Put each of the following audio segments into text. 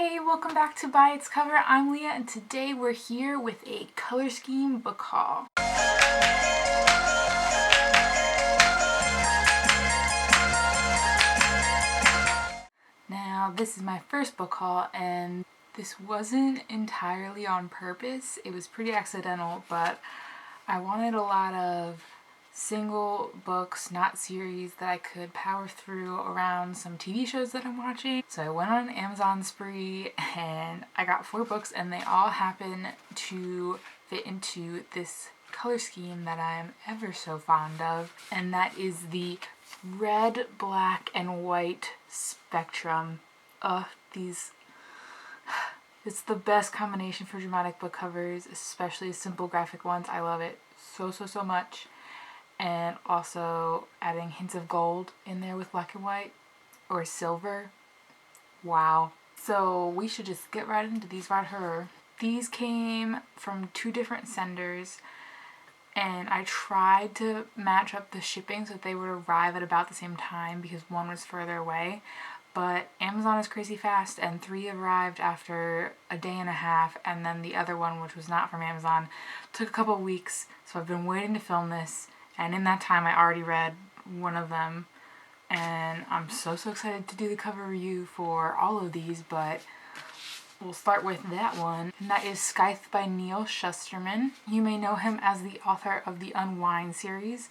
Hey, welcome back to By Its Cover. I'm Leah, and today we're here with a color scheme book haul. Now, this is my first book haul, and this wasn't entirely on purpose. It was pretty accidental, but I wanted a lot of single books, not series, that I could power through around some TV shows that I'm watching. So I went on an Amazon spree and I got 4 books, and they all happen to fit into this color scheme that I'm ever so fond of, and that is the red, black, and white spectrum. It's the best combination for dramatic book covers, especially simple graphic ones. I love it so much. And also adding hints of gold in there with black and white or silver. Wow. So we should just get right into these right here. These came from 2 different senders, and I tried to match up the shipping so that they would arrive at about the same time because one was further away. But Amazon is crazy fast, and 3 arrived after a day and a half, and then the other one, which was not from Amazon, took a couple weeks. So I've been waiting to film this. And in that time, I already read one of them, and I'm so excited to do the cover review for all of these, but we'll start with that one, and that is Scythe by Neil Shusterman. You may know him as the author of the Unwind series,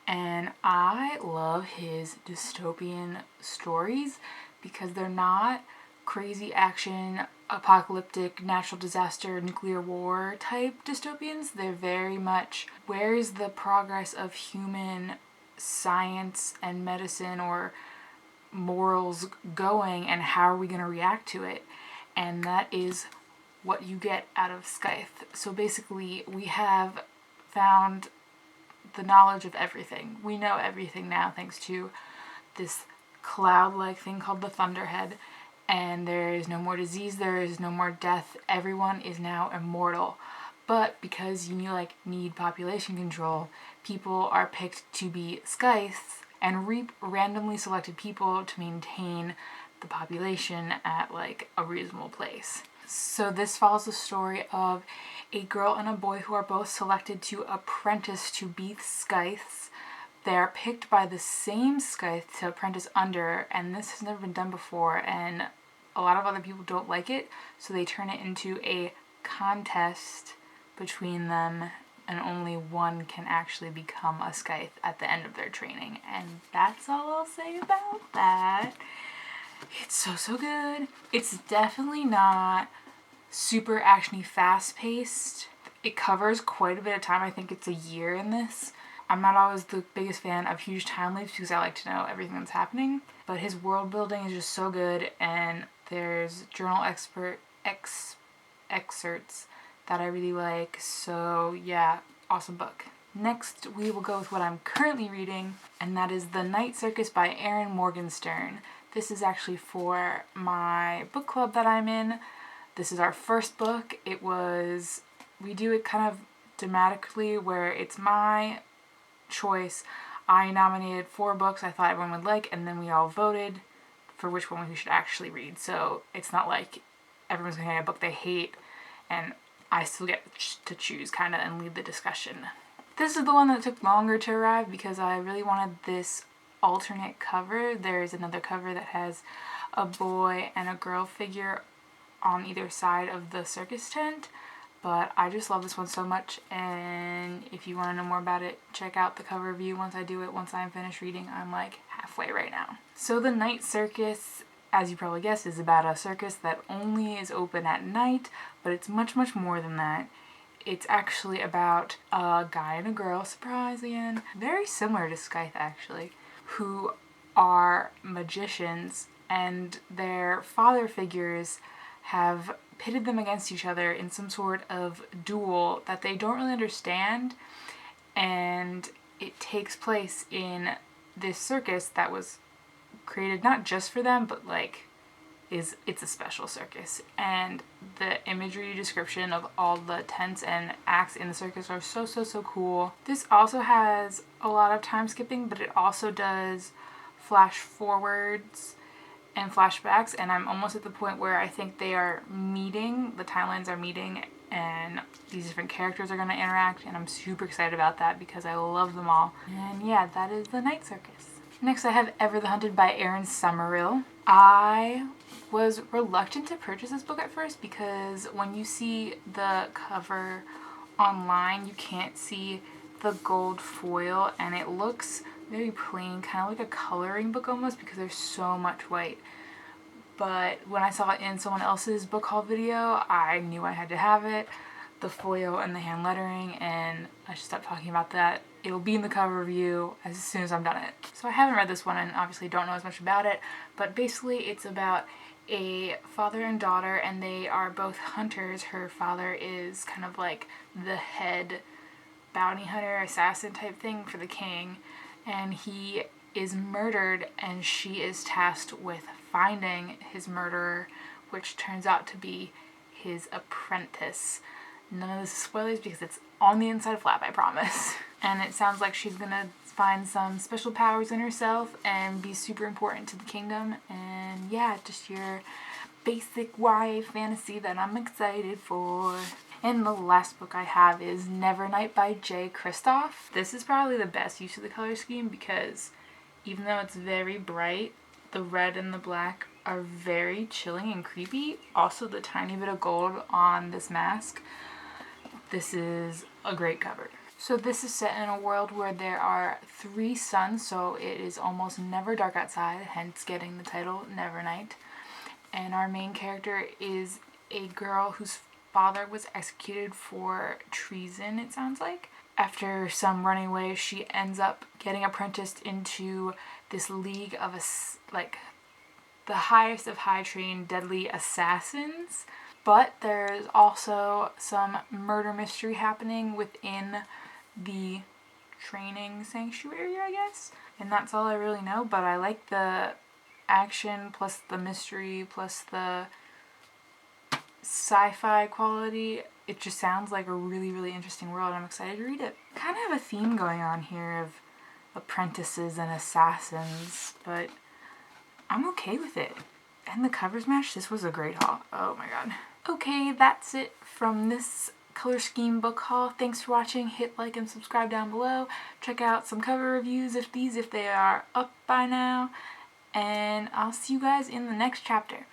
and I love his dystopian stories because they're not crazy action, apocalyptic, natural disaster, nuclear war type dystopians. They're very much, where is the progress of human science and medicine or morals going, and how are we going to react to it? And that is what you get out of Scythe. So basically, we have found the knowledge of everything. We know everything now thanks to this cloud-like thing called the Thunderhead. And there is no more disease, there is no more death, everyone is now immortal. But because you need population control, people are picked to be scythes and reap randomly selected people to maintain the population at a reasonable place. So this follows the story of a girl and a boy who are both selected to apprentice to be scythes. They are picked by the same scythe to apprentice under, and this has never been done before, and a lot of other people don't like it, so they turn it into a contest between them, and only one can actually become a scythe at the end of their training. And that's all I'll say about that. It's so good. It's definitely not super actiony, fast-paced. It covers quite a bit of time. I think it's a year in this. I'm not always the biggest fan of huge time leaps because I like to know everything that's happening, but his world building is just so good, and there's journal excerpts that I really like. So yeah, awesome book. Next, we will go with what I'm currently reading, and that is The Night Circus by Erin Morgenstern. This is actually for my book club that I'm in. This is our first book. We do it kind of dramatically where it's my choice. I nominated 4 books I thought everyone would like, and then we all voted for which one we should actually read. So it's not like everyone's going to get a book they hate, and I still get to choose kind of and lead the discussion. This is the one that took longer to arrive because I really wanted this alternate cover. There's another cover that has a boy and a girl figure on either side of the circus tent, but I just love this one so much, and if you want to know more about it, check out the cover review once I'm finished reading. I'm halfway right now. So The Night Circus, as you probably guessed, is about a circus that only is open at night, but it's much more than that. It's actually about a guy and a girl, surprise again, very similar to Scythe actually, who are magicians, and their father figures have pitted them against each other in some sort of duel that they don't really understand, and it takes place in this circus that was created not just for them, but it's a special circus, and the imagery description of all the tents and acts in the circus are so cool. This also has a lot of time skipping, but it also does flash forwards and flashbacks, and I'm almost at the point where I think they are meeting, the timelines are meeting, and these different characters are going to interact, and I'm super excited about that because I love them all. And yeah, that is the Night Circus. Next I have Ever the Hunted by Erin Somerville. I was reluctant to purchase this book at first because when you see the cover online, you can't see the gold foil and it looks very plain, kind of like a coloring book almost because there's so much white. But when I saw it in someone else's book haul video, I knew I had to have it, the foil and the hand lettering, and I should stop talking about that. It will be in the cover review as soon as I'm done it. So I haven't read this one and obviously don't know as much about it, but basically it's about a father and daughter, and they are both hunters. Her father is kind of like the head bounty hunter, assassin type thing for the king, and he is murdered and she is tasked with finding his murderer, which turns out to be his apprentice. None of this is spoilers because it's on the inside flap, I promise. And it sounds like she's gonna find some special powers in herself and be super important to the kingdom. And yeah, just your basic YA fantasy that I'm excited for. And the last book I have is Nevernight by J. Kristoff. This is probably the best use of the color scheme because even though it's very bright, the red and the black are very chilling and creepy. Also, the tiny bit of gold on this mask. This is a great cover. So this is set in a world where there are 3 suns, so it is almost never dark outside, hence getting the title Nevernight. And our main character is a girl whose father was executed for treason, it sounds like. After some running away, she ends up getting apprenticed into this league of the highest of high trained deadly assassins. But there's also some murder mystery happening within the training sanctuary, I guess. And that's all I really know, but I like the action plus the mystery plus the sci-fi quality. It just sounds like a really, really interesting world. I'm excited to read it. Kind of have a theme going on here of apprentices and assassins, but I'm okay with it. And the covers match. This was a great haul. Oh my god. Okay, that's it from this color scheme book haul. Thanks for watching. Hit like and subscribe down below. Check out some cover reviews if they are up by now. And I'll see you guys in the next chapter.